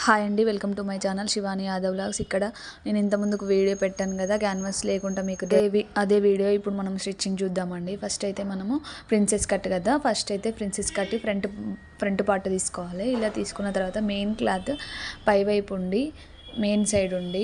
Hi అండి, welcome to my channel Shivani Yadav vlogs. ఇక్కడ నేను ఇంతకుముందుకు వీడియో పెట్టాను కదా, క్యాన్వాస్ లేకుండా మీకు అదే వీడియో ఇప్పుడు మనం స్టిచ్చింగ్ చూద్దామండి. ఫస్ట్ అయితే మనము ప్రిన్సెస్ కట్ కదా, ఫస్ట్ అయితే ప్రిన్సెస్ కట్ ఫ్రంట్ పార్ట్ తీసుకోవాలి. ఇలా తీసుకున్న తర్వాత మెయిన్ క్లాత్ పైవైపు ఉండి మెయిన్ సైడ్ ఉండి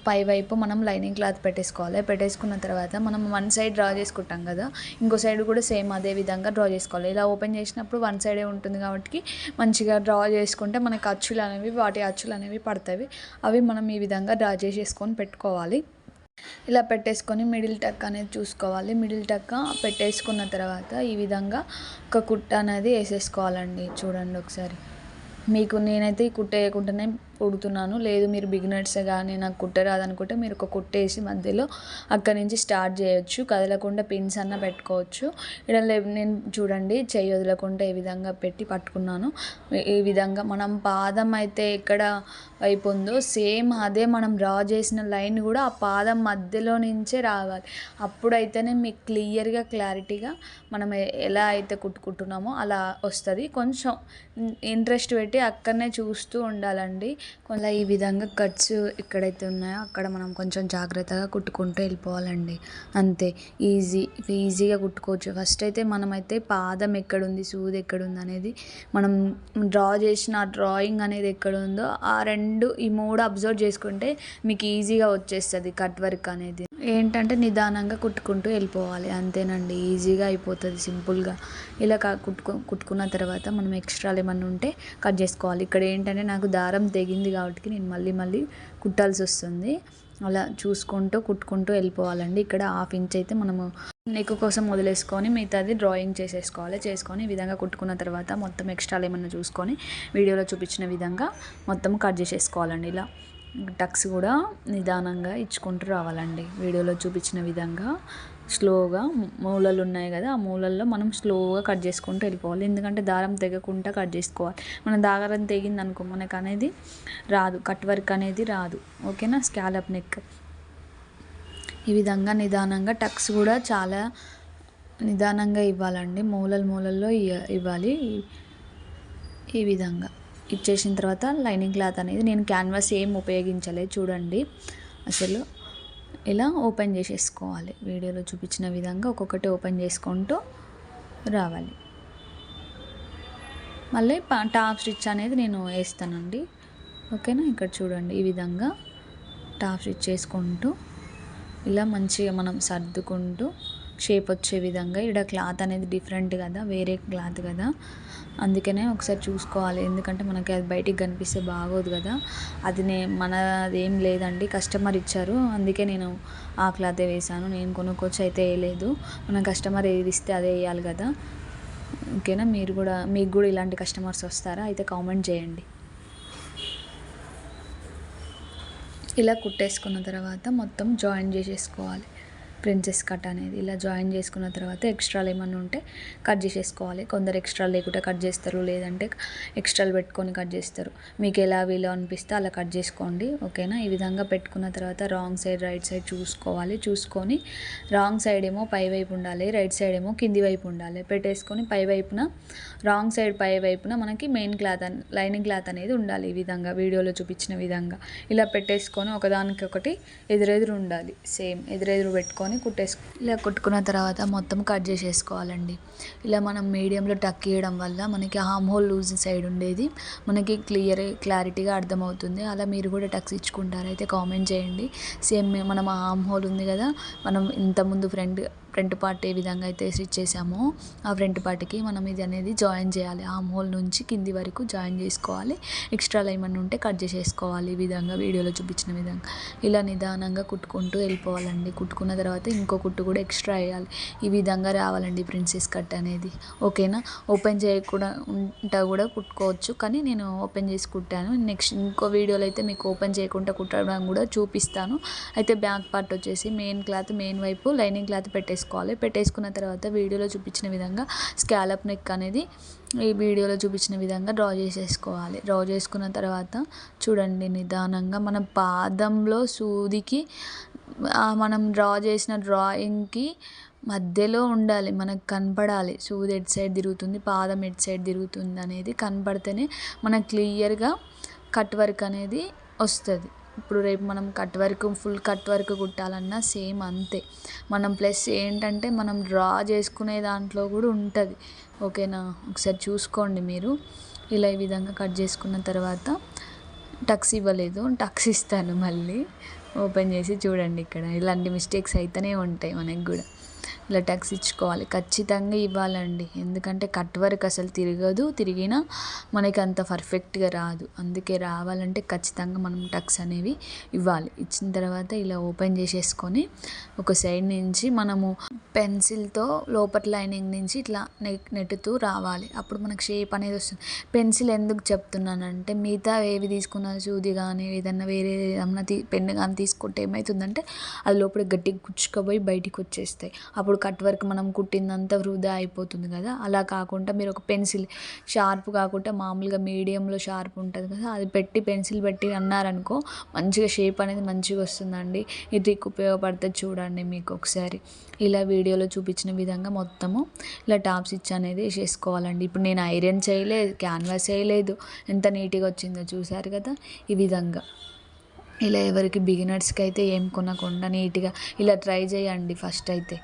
పైవైపు మనం లైనింగ్ క్లాత్ పెట్టేసుకున్న తర్వాత మనం వన్ సైడ్ డ్రా చేసుకుంటాం కదా, ఇంకో సైడ్ కూడా సేమ్ అదే విధంగా డ్రా చేసుకోవాలి. ఇలా ఓపెన్ చేసినప్పుడు వన్ సైడే ఉంటుంది కాబట్టి మంచిగా డ్రా చేసుకుంటే మనకి వాటి అచ్చులు అనేవి పడతాయి. అవి మనం ఈ విధంగా డ్రా చేసేసుకొని పెట్టుకోవాలి. ఇలా పెట్టేసుకొని మిడిల్ టక్ అనేది చూసుకోవాలి. మిడిల్ టక్ పెట్టేసుకున్న తర్వాత ఈ విధంగా ఒక కుట్ట అనేది వేసేసుకోవాలండి. చూడండి ఒకసారి. మీకు నేనైతే ఈ కుట్ట వేయకుండానే కుడుతున్నాను. లేదు మీరు బిగినర్స్ కానీ నాకు కుట్ట రాదనుకుంటే మీరు ఒక కుట్టేసి మధ్యలో అక్కడి నుంచి స్టార్ట్ చేయొచ్చు. కదలకుండా పిన్స్ అన్న పెట్టుకోవచ్చు. ఇక్కడ నేను చూడండి చెయ్యి వదలకుండా ఈ విధంగా పెట్టి పట్టుకున్నాను. ఈ విధంగా మనం పాదం అయితే ఎక్కడ వైపు ఉందో సేమ్ అదే మనం డ్రా చేసిన లైన్ కూడా ఆ పాదం మధ్యలో నుంచే రావాలి. అప్పుడైతేనే మీకు క్లారిటీగా మనం ఎలా అయితే కుట్టుకుంటున్నామో అలా వస్తుంది. కొంచెం ఇంట్రెస్ట్ పెట్టి అక్కడనే చూస్తూ ఉండాలండి. కొంచెం ఈ విధంగా కట్స్ ఎక్కడైతే ఉన్నాయో అక్కడ మనం కొంచెం జాగ్రత్తగా కుట్టుకుంటూ వెళ్ళిపోవాలండి. అంతే, ఈజీగా కుట్టుకోవచ్చు. ఫస్ట్ అయితే మనమైతే పాదం ఎక్కడుంది, సూది ఎక్కడుంది అనేది మనం డ్రా చేసిన డ్రాయింగ్ అనేది ఎక్కడుందో ఈ మూడు అబ్జర్వ్ చేసుకుంటే మీకు ఈజీగా వచ్చేస్తుంది. కట్ వర్క్ అనేది ఏంటంటే నిదానంగా కుట్టుకుంటూ వెళ్ళిపోవాలి. అంతేనండి, ఈజీగా అయిపోతుంది సింపుల్గా. ఇలా కుట్టుకున్న తర్వాత మనం ఎక్స్ట్రాలు ఏమన్నా ఉంటే కట్ చేసుకోవాలి. ఇక్కడ ఏంటంటే నాకు దారం తెగింది కాబట్టి నేను మళ్ళీ కుట్టాల్సి వస్తుంది. అలా చూసుకుంటూ కుట్టుకుంటూ వెళ్ళిపోవాలండి. ఇక్కడ 1/2 ఇంచ్ అయితే మనము నెక్ కోసం వదిలేసుకొని మిగతాది డ్రాయింగ్ చేసుకొని ఈ విధంగా కుట్టుకున్న తర్వాత మొత్తం ఎక్స్ట్రాలు ఏమన్నా చూసుకొని వీడియోలో చూపించిన విధంగా మొత్తం కట్ చేసేసుకోవాలండి. ఇలా టక్స్ కూడా నిదానంగా ఇచ్చుకుంటూ రావాలండి. వీడియోలో చూపించిన విధంగా స్లోగా మూలలు ఉన్నాయి కదా, ఆ మూలల్లో మనం స్లోగా కట్ చేసుకుంటూ వెళ్ళిపోవాలి. ఎందుకంటే దారం తెగకుండా కట్ చేసుకోవాలి. మన దారం తెగింది అనుకో మనకు అనేది రాదు, కట్ వర్క్ అనేది రాదు. ఓకేనా. స్కాలప్ నెక్ ఈ విధంగా నిదానంగా టక్స్ కూడా చాలా నిదానంగా ఇవ్వాలండి. మూలల్లో ఇవ్వాలి. ఈ విధంగా ఇచ్చేసిన తర్వాత లైనింగ్ క్లాత్ అనేది నేను క్యాన్వాస్ ఏం ఉపయోగించలేదు చూడండి. అసలు ఇలా ఓపెన్ చేసేసుకోవాలి. వీడియోలో చూపించిన విధంగా ఒక్కొక్కటి ఓపెన్ చేసుకుంటూ రావాలి. మళ్ళీ టాప్ స్టిచ్ అనేది నేను వేస్తానండి. ఓకేనా. ఇక్కడ చూడండి ఈ విధంగా టాప్ స్టిచ్ చేసుకుంటూ ఇలా మంచిగా మనం సర్దుకుంటూ షేప్ వచ్చే విధంగా. ఇక్కడ క్లాత్ అనేది డిఫరెంట్ కదా, వేరే క్లాత్ కదా, అందుకనే ఒకసారి చూసుకోవాలి. ఎందుకంటే మనకి అది బయటికి కనిపిస్తే బాగోదు కదా. మనదేం లేదండి, కస్టమర్ ఇచ్చారు, అందుకే నేను ఆ క్లాతే వేసాను. నేను కొనుక్కొచ్చి అయితే వేయలేదు. మన కస్టమర్ ఏది ఇస్తే అదే వేయాలి కదా. ఓకేనా. మీకు కూడా ఇలాంటి కస్టమర్స్ వస్తారా అయితే కామెంట్ చేయండి. ఇలా కుట్టేసుకున్న తర్వాత మొత్తం జాయిన్ చేసేసుకోవాలి. ప్రిన్సెస్ కట్ అనేది ఇలా జాయిన్ చేసుకున్న తర్వాత ఎక్స్ట్రాలు ఏమన్నా ఉంటే కట్ చేసేసుకోవాలి. కొందరు ఎక్స్ట్రాలు లేకుంటే కట్ చేస్తారు, లేదంటే ఎక్స్ట్రాలు పెట్టుకొని కట్ చేస్తారు. మీకు ఎలా వీలు అనిపిస్తే అలా కట్ చేసుకోండి. ఓకేనా. ఈ విధంగా పెట్టుకున్న తర్వాత రాంగ్ సైడ్ రైట్ సైడ్ చూసుకొని రాంగ్ సైడ్ ఏమో పై వైపు ఉండాలి, రైట్ సైడ్ ఏమో కింది వైపు ఉండాలి. పెట్టేసుకొని రాంగ్ సైడ్ పై వైపున మనకి మెయిన్ క్లాత్ లైనింగ్ క్లాత్ అనేది ఉండాలి. ఈ విధంగా వీడియోలో చూపించిన విధంగా ఇలా పెట్టేసుకొని ఒకదానికి ఒకటి ఎదురెదురు ఉండాలి. సేమ్ ఎదురెదురు పెట్టుకొని ఇలా కుట్టుకున్న తర్వాత మొత్తం కట్ చేసేసుకోవాలండి. ఇలా మనం మీడియంలో టక్ ఇవ్వడం వల్ల మనకి ఆర్మ్ హోల్ లూజ్ సైడ్ ఉండేది మనకి క్లారిటీగా అర్థమవుతుంది. అలా మీరు కూడా టక్స్ ఇచ్చుకుంటారు అయితే కామెంట్ చేయండి. సేమ్ మనం ఆర్మ్ హోల్ ఉంది కదా, మనం ఇంతకుముందు ఫ్రంట్ పార్ట్ ఏ విధంగా అయితే స్టిచ్ చేసామో ఆ ఫ్రంట్ పార్ట్కి మనం ఇది అనేది జాయిన్ చేయాలి. ఆర్మ్ హోల్ నుంచి కింది వరకు జాయిన్ చేసుకోవాలి. ఎక్స్ట్రాలు ఏమన్నా ఉంటే కట్ చేసేసుకోవాలి. ఈ విధంగా వీడియోలో చూపించిన విధంగా ఇలా నిదానంగా కుట్టుకుంటూ వెళ్ళిపోవాలండి. కుట్టుకున్న తర్వాత ఇంకో కుట్టు కూడా ఎక్స్ట్రా వేయాలి. ఈ విధంగా రావాలండి ప్రిన్సెస్ కట్ అనేది. ఓకేనా. ఓపెన్ చేయకుండా కూడా కుట్టుకోవచ్చు, కానీ నేను ఓపెన్ చేసి కుట్టాను. నెక్స్ట్ ఇంకో వీడియోలో అయితే మీకు ఓపెన్ చేయకుండా కుట్టడం కూడా చూపిస్తాను. అయితే బ్యాక్ పార్ట్ వచ్చేసి మెయిన్ క్లాత్ మెయిన్ వైపు లైనింగ్ క్లాత్ పెట్టేసుకున్న తర్వాత వీడియోలో చూపించిన విధంగా స్కాలప్ నెక్ అనేది ఈ వీడియోలో చూపించిన విధంగా డ్రా చేసేసుకోవాలి. డ్రా చేసుకున్న తర్వాత చూడండి నిదానంగా మన పాదంలో సూదికి మనం డ్రా చేసిన డ్రాయింగ్కి మధ్యలో ఉండాలి, మనకు కనపడాలి. సూది ఎటు సైడ్ తిరుగుతుంది, పాదం ఎటు సైడ్ తిరుగుతుంది అనేది కనపడితేనే మనకు క్లియర్గా కట్ వర్క్ అనేది వస్తుంది. ఇప్పుడు రేపు మనం cut work full cut work కుట్టాలన్నా సేమ్ అంతే. మనం ప్లస్ ఏంటంటే మనం డ్రా చేసుకునే దాంట్లో కూడా ఉంటుంది. ఓకేనా, ఒకసారి చూసుకోండి మీరు. ఇలా ఈ విధంగా కట్ చేసుకున్న తర్వాత టక్స్ ఇవ్వలేదు, టక్స్ ఇస్తాను మళ్ళీ. ఓపెన్ చేసి చూడండి, ఇక్కడ ఇలాంటి మిస్టేక్స్ అయితేనే ఉంటాయి మనకి కూడా. ఇలా టక్స్ ఇచ్చుకోవాలి, ఖచ్చితంగా ఇవ్వాలండి. ఎందుకంటే కట్ వర్క్ అసలు తిరగదు, తిరిగినా మనకి అంత పర్ఫెక్ట్గా రాదు. అందుకే రావాలంటే ఖచ్చితంగా మనం టక్స్ అనేవి ఇవ్వాలి. ఇచ్చిన తర్వాత ఇలా ఓపెన్ చేసేసుకొని ఒక సైడ్ నుంచి మనము పెన్సిల్తో లోపల లైనింగ్ నుంచి ఇట్లా నెట్టుతూ రావాలి. అప్పుడు మనకు షేప్ అనేది వస్తుంది. పెన్సిల్ ఎందుకు చెప్తున్నానంటే మిగతా ఏవి తీసుకున్న సూది కానీ ఏదన్నా వేరే ఏమన్నా పెన్ను కానీ తీసుకుంటే ఏమవుతుందంటే అది లోపల గట్టిగా గుచ్చుకుపోయి బయటికి వచ్చేస్తాయి. అప్పుడు కట్ వర్క్ మనం కుట్టిందంతా వృధా అయిపోతుంది కదా. అలా కాకుండా మీరు ఒక పెన్సిల్ షార్ప్ కాకుండా మామూలుగా మీడియంలో షార్ప్ ఉంటుంది కదా, అది పెట్టి పెన్సిల్ పెట్టి అన్నారనుకో మంచిగా షేప్ అనేది మంచిగా వస్తుందండి. ఈ ట్రిక్ ఉపయోగపడుతుంది, చూడండి మీకు ఒకసారి. ఇలా వీడియోలో చూపించిన విధంగా మొత్తము ఇలా టాప్ స్టిచ్ అనేది వేసేసుకోవాలండి. ఇప్పుడు నేను ఐరన్ చేయలేదు, క్యాన్వాస్ చేయలేదు, ఎంత నీట్గా వచ్చిందో చూసారు కదా. ఈ విధంగా ఇలా ఎవరికి బిగినర్స్కి అయితే ఏం కొనకుండా నీట్గా ఇలా ట్రై చేయండి. ఫస్ట్ అయితే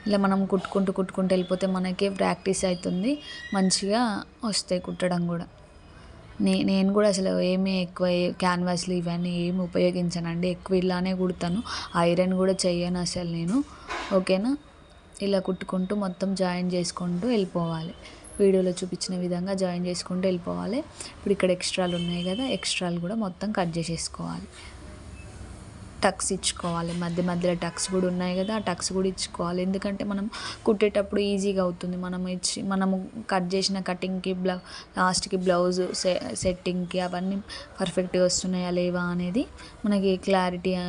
ఇలా మనం కుట్టుకుంటూ వెళ్ళిపోతే మనకే ప్రాక్టీస్ అవుతుంది, మంచిగా వస్తాయి కుట్టడం కూడా. నేను కూడా అసలు ఏమీ ఎక్కువ క్యాన్వాస్లు ఇవన్నీ ఏమి ఉపయోగించనండి. ఎక్కువ ఇలానే కుడతాను, ఐరన్ కూడా చెయ్యను అసలు నేను. ఓకేనా, ఇలా కుట్టుకుంటూ మొత్తం జాయిన్ చేసుకుంటూ వెళ్ళిపోవాలి. వీడియోలో చూపించిన విధంగా జాయిన్ చేసుకుంటూ వెళ్ళిపోవాలి. ఇప్పుడు ఇక్కడ ఎక్స్ట్రాలు ఉన్నాయి కదా, ఎక్స్ట్రాలు కూడా మొత్తం కట్ చేసేసుకోవాలి. టక్స్ ఇచ్చుకోవాలి, మధ్య మధ్యలో టక్స్ కూడా ఉన్నాయి కదా, ఆ టక్స్ కూడా ఇచ్చుకోవాలి. ఎందుకంటే మనం కుట్టేటప్పుడు ఈజీగా అవుతుంది. మనము కట్ చేసిన కటింగ్కి లాస్ట్కి బ్లౌజ్ సెట్టింగ్కి అవన్నీ పర్ఫెక్ట్గా వస్తున్నాయా లేవా అనేది మనకి క్లారిటీగా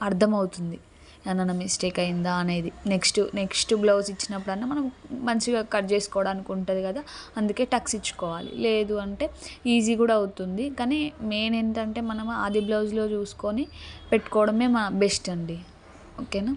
అర్థమవుతుంది. ఏమన్నా మిస్టేక్ అయిందా అనేది నెక్స్ట్ బ్లౌజ్ ఇచ్చినప్పుడన్నా మనం మంచిగా కట్ చేసుకోవడానికి ఉంటుంది కదా, అందుకే టక్స్ ఇచ్చుకోవాలి. లేదు అంటే ఈజీ కూడా అవుతుంది. కానీ మెయిన్ ఏంటంటే మనం ఆది బ్లౌజ్లో చూసుకొని పెట్టుకోవడమే బెస్ట్ అండి. ఓకేనా,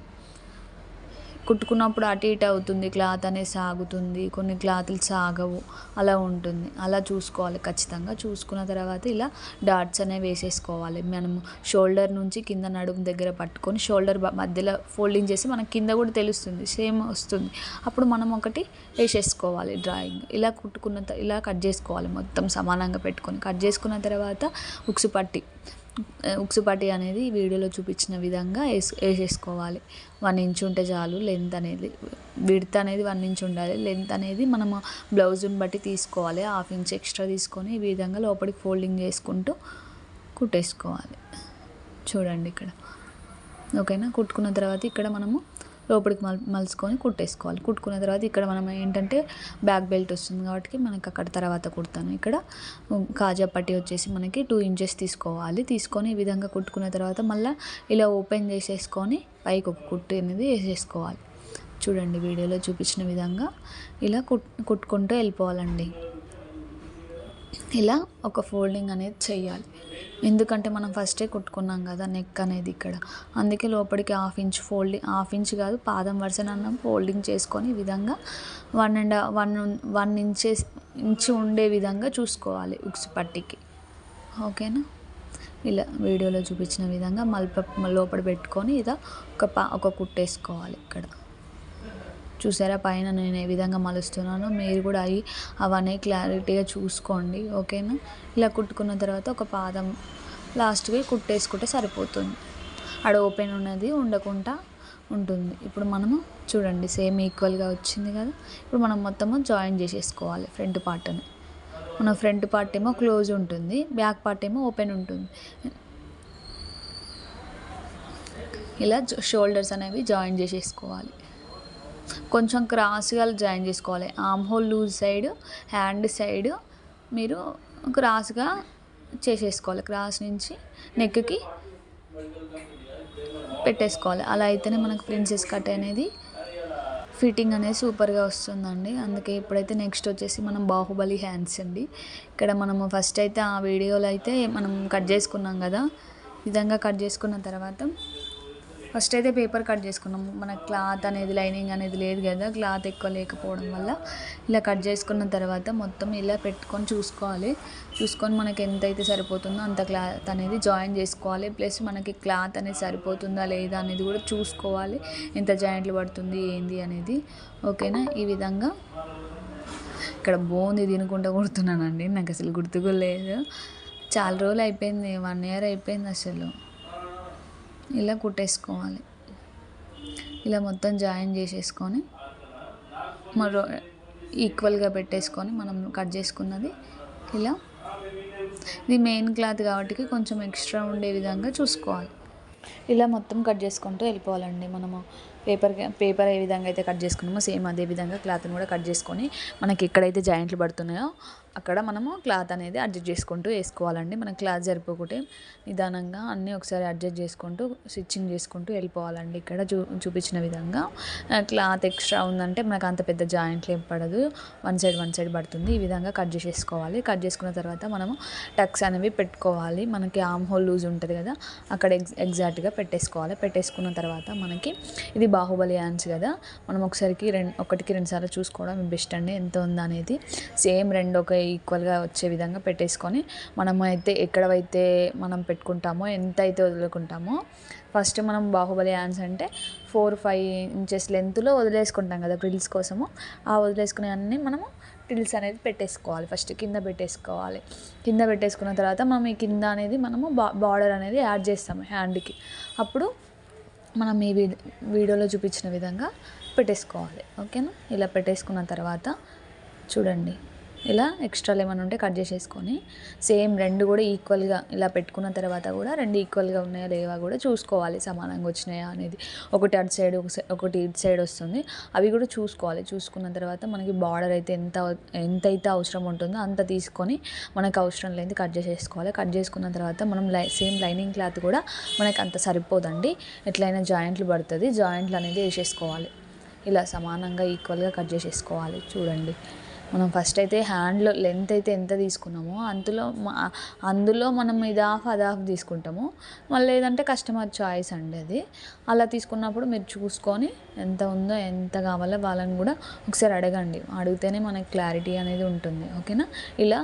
కుట్టుకున్నప్పుడు అటు ఇటు అవుతుంది, క్లాత్ అనేది సాగుతుంది, కొన్ని క్లాతులు సాగవు, అలా ఉంటుంది. అలా చూసుకోవాలి ఖచ్చితంగా. చూసుకున్న తర్వాత ఇలా డాట్స్ అనేవి వేసేసుకోవాలి. మనము షోల్డర్ నుంచి కింద నడుము దగ్గర పట్టుకొని షోల్డర్ మధ్యలో ఫోల్డింగ్ చేసి మనకి కింద కూడా తెలుస్తుంది, సేమ్ వస్తుంది. అప్పుడు మనం ఒకటి వేసేసుకోవాలి డ్రాయింగ్. ఇలా ఇలా కట్ చేసుకోవాలి, మొత్తం సమానంగా పెట్టుకొని. కట్ చేసుకున్న తర్వాత ఉక్సు పట్టి అనేది వీడియోలో చూపించిన విధంగా వేసేసుకోవాలి. 1 ఇంచ్ ఉంటే చాలు. లెంత్ అనేది విడ్త్ అనేది 1 ఇంచ్ ఉండాలి. లెంత్ అనేది మనము బ్లౌజ్ని బట్టి తీసుకోవాలి. 1/2 ఇంచ్ ఎక్స్ట్రా తీసుకొని ఈ విధంగా లోపలికి ఫోల్డింగ్ చేసుకుంటూ కుట్టేసుకోవాలి. చూడండి ఇక్కడ. ఓకేనా, కుట్టుకున్న తర్వాత ఇక్కడ మనము లోపలికి మలుచుకొని కుట్టేసుకోవాలి. కుట్టుకున్న తర్వాత ఇక్కడ మనం ఏంటంటే బ్యాక్ బెల్ట్ వస్తుంది కాబట్టి మనకి అక్కడ తర్వాత కుడతాను. ఇక్కడ కాజా పట్టి వచ్చేసి మనకి 2 ఇంచెస్ తీసుకోవాలి. తీసుకొని ఈ విధంగా కుట్టుకున్న తర్వాత మళ్ళీ ఇలా ఓపెన్ చేసేసుకొని పైకి ఒక కుట్టు అనేది వేసేసుకోవాలి. చూడండి వీడియోలో చూపించిన విధంగా ఇలా కుట్టుకుంటూ వెళ్ళిపోవాలండి. ఇలా ఒక ఫోల్డింగ్ అనేది చెయ్యాలి. ఎందుకంటే మనం ఫస్టే కుట్టుకున్నాం కదా నెక్ అనేది ఇక్కడ, అందుకే లోపలికి 1/2 ఇంచ్ ఫోల్డింగ్, 1/2 ఇంచ్ కాదు పాదం వరుసనన్నా ఫోల్డింగ్ చేసుకొని ఈ విధంగా 1 ఇంచ్ ఉండే విధంగా చూసుకోవాలి ఉక్సు పట్టికి. ఓకేనా, ఇలా వీడియోలో చూపించిన విధంగా లోపల పెట్టుకొని ఇలా ఒక కుట్టేసుకోవాలి. ఇక్కడ చూసారా పైన నేను ఏ విధంగా మలుస్తున్నానో, మీరు కూడా అవన్నీ క్లారిటీగా చూసుకోండి. ఓకేనా, ఇలా కుట్టుకున్న తర్వాత ఒక పాదం లాస్ట్కి కుట్టేసుకుంటే సరిపోతుంది. ఆడ ఓపెన్ ఉన్నది ఉండకుండా ఉంటుంది. ఇప్పుడు మనము చూడండి సేమ్ ఈక్వల్గా వచ్చింది కదా. ఇప్పుడు మనం మొత్తము జాయిన్ చేసేసుకోవాలి. ఫ్రంట్ పార్ట్ని మన ఫ్రంట్ పార్ట్ ఏమో క్లోజ్ ఉంటుంది, బ్యాక్ పార్ట్ ఏమో ఓపెన్ ఉంటుంది. ఇలా షోల్డర్స్ అనేవి జాయిన్ చేసేసుకోవాలి. కొంచెం క్రాస్గా జాయిన్ చేసుకోవాలి. Arm hole loose side, hand side మీరు క్రాస్గా చేసేసుకోవాలి. క్రాస్ నుంచి నెక్కి పెట్టేసుకోవాలి. అలా అయితేనే మనకు ప్రిన్సెస్ కట్ అనేది ఫిట్టింగ్ అనేది సూపర్గా వస్తుందండి. అందుకే ఇప్పుడైతే నెక్స్ట్ వచ్చేసి మనం బాహుబలి హ్యాండ్స్ అండి. ఇక్కడ మనము ఫస్ట్ అయితే ఆ వీడియోలో అయితే మనం కట్ చేసుకున్నాం కదా, విధంగా కట్ చేసుకున్న తర్వాత ఫస్ట్ అయితే పేపర్ కట్ చేసుకున్నాము. మన క్లాత్ అనేది లైనింగ్ అనేది లేదు కదా, క్లాత్ ఎక్కువ లేకపోవడం వల్ల ఇలా కట్ చేసుకున్న తర్వాత మొత్తం ఇలా పెట్టుకొని చూసుకొని మనకి ఎంతైతే సరిపోతుందో అంత క్లాత్ అనేది జాయిన్ చేసుకోవాలి. ప్లస్ మనకి క్లాత్ అనేది సరిపోతుందా లేదా అనేది కూడా చూసుకోవాలి, ఎంత జాయింట్లు పడుతుంది ఏంది అనేది. ఓకేనా, ఈ విధంగా ఇక్కడ బోంది తినుకుంటూ కుడుతున్నానండి, నాకు అసలు గుర్తుకు లేదు. చాలా రోజులు అయిపోయింది, 1 year అయిపోయింది అసలు. ఇలా కుట్టేసుకోవాలి, ఇలా మొత్తం జాయిన్ చేసేసుకొని మరో ఈక్వల్గా పెట్టేసుకొని మనం కట్ చేసుకున్నది ఇలా. ఇది మెయిన్ క్లాత్ కాబట్టి కొంచెం ఎక్స్ట్రా ఉండే విధంగా చూసుకోవాలి. ఇలా మొత్తం కట్ చేసుకుంటూ వెళ్ళిపోవాలండి. మనము పేపర్ ఏ విధంగా అయితే కట్ చేసుకున్నామో సేమ్ అదే విధంగా క్లాత్ని కూడా కట్ చేసుకొని మనకి ఎక్కడైతే జాయింట్లు పడుతున్నాయో అక్కడ మనము క్లాత్ అనేది అడ్జస్ట్ చేసుకుంటూ వేసుకోవాలండి. మనకి క్లాత్ సరిపోకుంటే నిదానంగా అన్నీ ఒకసారి అడ్జస్ట్ చేసుకుంటూ స్టిచ్చింగ్ చేసుకుంటూ వెళ్ళిపోవాలండి. ఇక్కడ చూపించిన విధంగా క్లాత్ ఎక్స్ట్రా ఉందంటే మనకు అంత పెద్ద జాయింట్లు ఏం పడదు, వన్ సైడ్ పడుతుంది. ఈ విధంగా కట్ చేసేసుకోవాలి. కట్ చేసుకున్న తర్వాత మనము టక్స్ అనేవి పెట్టుకోవాలి. మనకి ఆర్మ్ హోల్ లూజ్ ఉంటుంది కదా, అక్కడ ఎగ్జాక్ట్గా పెట్టేసుకోవాలి. పెట్టేసుకున్న తర్వాత మనకి ఇది బాహుబలి హ్యాండ్స్ కదా, మనం ఒకటికి 2 సార్లు చూసుకోవడం బెస్ట్ అండి, ఎంత ఉందా అనేది. సేమ్ రెండు ఒక ఈక్వల్గా వచ్చే విధంగా పెట్టేసుకొని మనం అయితే ఎక్కడైతే మనం పెట్టుకుంటామో ఎంత అయితే వదులుకుంటామో, ఫస్ట్ మనం బాహుబలి హ్యాండ్స్ అంటే 4-5 inches లెంత్లో వదిలేసుకుంటాం కదా ఫ్రిల్స్ కోసము. ఆ వదిలేసుకునే అన్నీ మనము ఫ్రిల్స్ అనేది పెట్టేసుకోవాలి. ఫస్ట్ కింద పెట్టేసుకోవాలి. కింద పెట్టేసుకున్న తర్వాత మనం ఈ కింద అనేది మనము బార్డర్ అనేది యాడ్ చేస్తాము హ్యాండ్కి. అప్పుడు మనం ఈ వీడియోలో చూపించిన విధంగా పెట్టేసుకోవాలి. ఓకేనా, ఇలా పెట్టేసుకున్న తర్వాత చూడండి, ఇలా ఎక్స్ట్రాలు ఏమైనా ఉంటే కట్ చేసేసుకొని సేమ్ రెండు కూడా ఈక్వల్గా ఇలా పెట్టుకున్న తర్వాత కూడా రెండు ఈక్వల్గా ఉన్నాయా లేవా కూడా చూసుకోవాలి, సమానంగా వచ్చినాయా అనేది. ఒకటి అటు సైడ్ ఒకటి ఇటు సైడ్ వస్తుంది, అవి కూడా చూసుకోవాలి. చూసుకున్న తర్వాత మనకి బార్డర్ అయితే ఎంతైతే అవసరం ఉంటుందో అంత తీసుకొని మనకు అవసరం లేని కట్ చేసేసుకోవాలి. కట్ చేసుకున్న తర్వాత మనం సేమ్ లైనింగ్ క్లాత్ కూడా మనకు అంత సరిపోదండి, ఎట్లయినా జాయింట్లు పడుతుంది, జాయింట్లు అనేది వేసేసుకోవాలి. ఇలా సమానంగా ఈక్వల్గా కట్ చేసేసుకోవాలి. చూడండి, మనం ఫస్ట్ అయితే హ్యాండ్లో లెంత్ అయితే ఎంత తీసుకున్నామో అందులో మనం ఇది అది హాఫ్ తీసుకుంటాము. మళ్ళీ ఏదంటే కస్టమర్ చాయిస్ అండి అది. అలా తీసుకున్నప్పుడు మీరు చూసుకొని ఎంత ఉందో ఎంత కావాలో వాళ్ళని కూడా ఒకసారి అడగండి, అడిగితేనే మనకి క్లారిటీ అనేది ఉంటుంది. ఓకేనా, ఇలా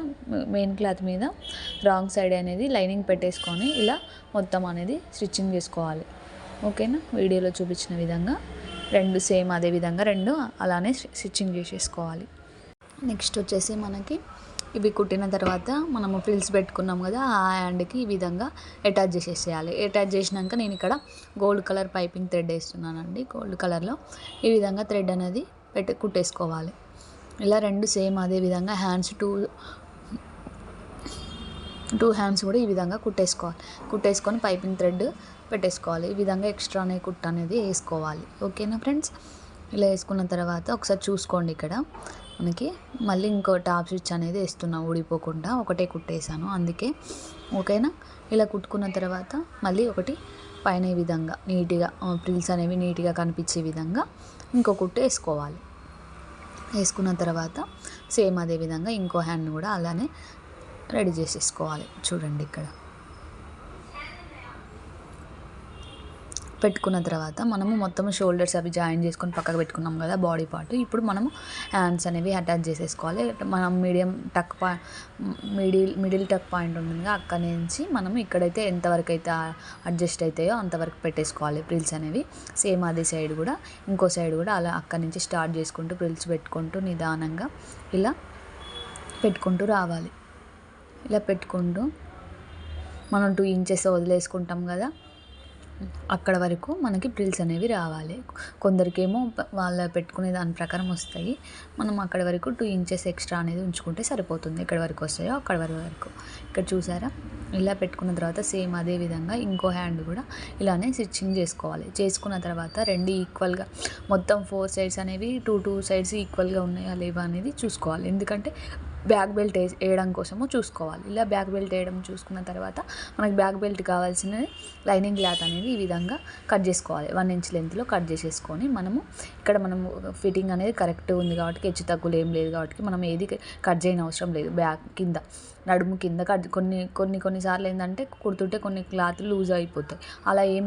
మెయిన్ క్లాత్ మీద రాంగ్ సైడ్ అనేది లైనింగ్ పెట్టేసుకొని ఇలా మొత్తం అనేది స్టిచ్చింగ్ చేసుకోవాలి. ఓకేనా, వీడియోలో చూపించిన విధంగా రెండు సేమ్ అదే విధంగా రెండు అలానే స్టిచ్చింగ్ చేసేసుకోవాలి. నెక్స్ట్ వచ్చేసి మనకి ఇవి కుట్టిన తర్వాత మనము ఫ్రిల్స్ పెట్టుకున్నాం కదా, ఆ హ్యాండ్కి ఈ విధంగా అటాచ్ చేసేసేయాలి. అటాచ్ చేసినాక నేను ఇక్కడ గోల్డ్ కలర్ పైపింగ్ థ్రెడ్ వేస్తున్నానండి. గోల్డ్ కలర్లో ఈ విధంగా థ్రెడ్ అనేది కుట్టేసుకోవాలి. ఇలా రెండు సేమ్ అదే విధంగా హ్యాండ్స్ టూ హ్యాండ్స్ కూడా ఈ విధంగా కుట్టేసుకొని పైపింగ్ థ్రెడ్ పెట్టేసుకోవాలి. ఈ విధంగా ఎక్స్ట్రా అనే కుట్ట అనేది వేసుకోవాలి. ఓకేనా ఫ్రెండ్స్, ఇలా వేసుకున్న తర్వాత ఒకసారి చూసుకోండి, ఇక్కడ మనకి మళ్ళీ ఇంకో టాప్ స్టిచ్ అనేది వేస్తున్నా, ఊడిపోకుండా ఒకటే కుట్టేసాను అందుకే. ఓకేనా, ఇలా కుట్టుకున్న తర్వాత మళ్ళీ ఒకటి పైన ఈ విధంగా నీట్గా ఫ్రిల్స్ అనేవి నీట్గా కనిపించే విధంగా ఇంకో కుట్టు వేసుకోవాలి. వేసుకున్న తర్వాత సేమ్ అదే విధంగా ఇంకో హ్యాండ్ కూడా అలానే రెడీ చేసేసుకోవాలి. చూడండి, ఇక్కడ పెట్టుకున్న తర్వాత మనము మొత్తం షోల్డర్స్ అవి జాయిన్ చేసుకొని పక్కకు పెట్టుకున్నాం కదా బాడీ పార్ట్. ఇప్పుడు మనము హ్యాండ్స్ అనేవి అటాచ్ చేసేసుకోవాలి. మనం మిడిల్ టక్ పాయింట్ ఉంటుంది, అక్కడి నుంచి మనము ఇక్కడైతే ఎంతవరకు అయితే అడ్జస్ట్ అవుతాయో అంతవరకు పెట్టేసుకోవాలి ఫ్రిల్స్ అనేవి. సేమ్ అదే సైడ్ కూడా ఇంకో సైడ్ కూడా అలా అక్కడి నుంచి స్టార్ట్ చేసుకుంటూ ఫ్రిల్స్ పెట్టుకుంటూ నిదానంగా ఇలా పెట్టుకుంటూ రావాలి. ఇలా పెట్టుకుంటూ మనం 2 inches వదిలేసుకుంటాం కదా, అక్కడ వరకు మనకి ఫ్రిల్స్ అనేవి రావాలి. కొందరికేమో వాళ్ళ పెట్టుకునే దాని ప్రకారం వస్తాయి, మనం అక్కడ వరకు 2 inches ఎక్స్ట్రా అనేది ఉంచుకుంటే సరిపోతుంది. ఎక్కడి వరకు వస్తాయో అక్కడ వరకు. ఇక్కడ చూసారా, ఇలా పెట్టుకున్న తర్వాత సేమ్ అదే విధంగా ఇంకో హ్యాండ్ కూడా ఇలానే స్టిచ్చింగ్ చేసుకోవాలి. చేసుకున్న తర్వాత రెండు ఈక్వల్గా మొత్తం 4 sides అనేవి 2 sides ఈక్వల్గా ఉన్నాయా లేవా అనేది చూసుకోవాలి. ఎందుకంటే బ్యాక్ బెల్ట్ వేయడం కోసము చూసుకోవాలి. ఇలా బ్యాక్ బెల్ట్ వేయడం చూసుకున్న తర్వాత మనకి బ్యాక్ బెల్ట్ కావాల్సిన లైనింగ్ క్లాత్ అనేది ఈ విధంగా కట్ చేసుకోవాలి. 1 inch లెంత్లో కట్ చేసేసుకొని మనము ఫిట్టింగ్ అనేది కరెక్ట్ ఉంది కాబట్టి హెచ్చు తగ్గులు ఏం లేదు కాబట్టి మనం ఏది కట్ చేయని అవసరం లేదు. బ్యాక్ కింద నడుము కింద కట్ కొన్నిసార్లు ఏంటంటే కుడుతుంటే కొన్ని క్లాత్లు లూజ్ అయిపోతాయి. అలా ఏం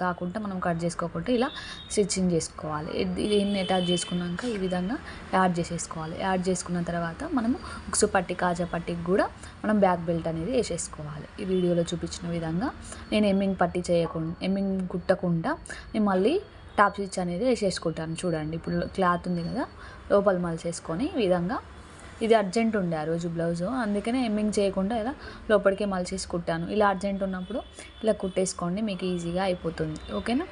కాకుండా మనం కట్ చేసుకోకుండా ఇలా స్టిచ్చింగ్ చేసుకోవాలి. దీన్ని అటాచ్ చేసుకున్నాక ఈ విధంగా యాడ్ చేసేసుకోవాలి. యాడ్ చేసుకున్న తర్వాత మనము ఉక్సు పట్టి కాజా పట్టికి కూడా మనం బ్యాక్ బెల్ట్ అనేది వేసేసుకోవాలి. ఈ వీడియోలో చూపించిన విధంగా నేను ఎమ్మింగ్ కుట్టకుండా నేను మళ్ళీ టాప్ స్టిచ్ అనేది వేసేసుకుంటాను. చూడండి, ఇప్పుడు క్లాత్ ఉంది కదా, లోపల మలిచేసుకొని ఈ విధంగా, ఇది అర్జెంట్ ఉండే ఆ రోజు బ్లౌజు, అందుకనే ఎమ్మింగ్ చేయకుండా ఇలా లోపలికే మలిచేసి కుట్టాను. ఇలా అర్జెంట్ ఉన్నప్పుడు ఇలా కుట్టేసుకోండి, మీకు ఈజీగా అయిపోతుంది. ఓకేనా?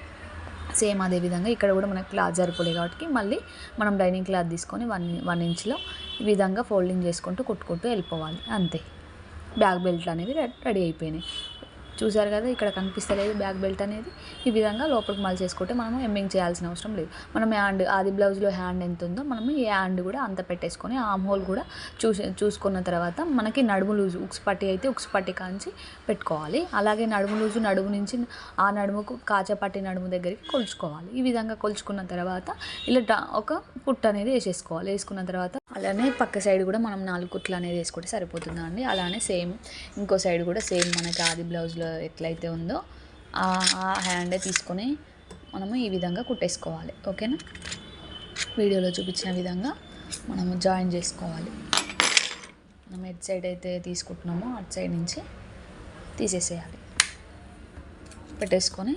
సేమ్ అదే విధంగా ఇక్కడ కూడా మనకి క్లాత్ సరిపోలేదు కాబట్టి మళ్ళీ మనం డైనింగ్ క్లాత్ తీసుకొని 1 ఇంచ్లో ఈ విధంగా ఫోల్డింగ్ చేసుకుంటూ కుట్టుకుంటూ వెళ్ళిపోవాలి. అంతే, బ్యాక్ బెల్ట్లు అనేవి రెడీ అయిపోయినాయి. చూసారు కదా, ఇక్కడ కనిపిస్తలేదు బ్యాక్ బెల్ట్ అనేది. ఈ విధంగా లోపలికి మలిచేసుకుంటే మనం ఎమ్మింగ్ చేయాల్సిన అవసరం లేదు. మనం హ్యాండ్, ఆది బ్లౌజ్లో హ్యాండ్ ఎంత ఉందో మనం ఈ హ్యాండ్ కూడా అంత పెట్టేసుకొని ఆర్మ్ హోల్ కూడా చూసుకున్న తర్వాత మనకి నడుము లూజు ఉక్స్ పట్టి అయితే ఉక్స్ పట్టి కాంచి పెట్టుకోవాలి. అలాగే నడుము లూజు నడుము నుంచి ఆ నడుముకు కాచపట్టి నడుము దగ్గరికి కొలుచుకోవాలి. ఈ విధంగా కొలుచుకున్న తర్వాత ఇలా ఒక కుట్టు అనేది వేసేసుకోవాలి. వేసుకున్న తర్వాత అలానే పక్క సైడ్ కూడా మనం 4 కుట్లు అనేది వేసుకుంటే సరిపోతుందండి. అలానే సేమ్ ఇంకో సైడ్ కూడా సేమ్ మనకి ఆది బ్లౌజ్లో ఎట్లయితే ఉందో ఆ హ్యాండే తీసుకొని మనము ఈ విధంగా కుట్టేసుకోవాలి. ఓకేనా? వీడియోలో చూపించిన విధంగా మనము జాయిన్ చేసుకోవాలి. మనం ఎటు సైడ్ అయితే తీసుకుంటున్నామో అటు సైడ్ నుంచి తీసేసేయాలి. పెట్టేసుకొని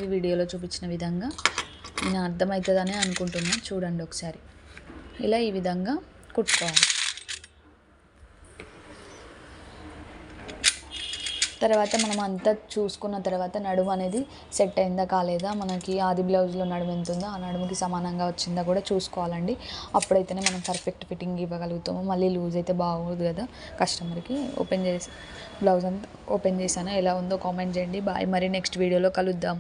ఈ వీడియోలో చూపించిన విధంగా నేను అర్థమవుతుందని అనుకుంటున్నాను. చూడండి ఒకసారి, ఇలా ఈ విధంగా కుట్టుకోవాలి. తర్వాత మనం అంతా చూసుకున్న తర్వాత నడుము అనేది సెట్ అయిందా కాలేదా, మనకి ఆది బ్లౌజ్లో నడుము ఎంత ఉందో ఆ నడుముకి సమానంగా వచ్చిందా కూడా చూసుకోవాలండి. అప్పుడైతేనే మనం పర్ఫెక్ట్ ఫిట్టింగ్ ఇవ్వగలుగుతాము. మళ్ళీ లూజ్ అయితే బాగోదు కదా కస్టమర్కి. బ్లౌజ్ అంతా ఓపెన్ చేశాను, ఎలా ఉందో కామెంట్ చేయండి. బాయ్, మరి నెక్స్ట్ వీడియోలో కలుద్దాం.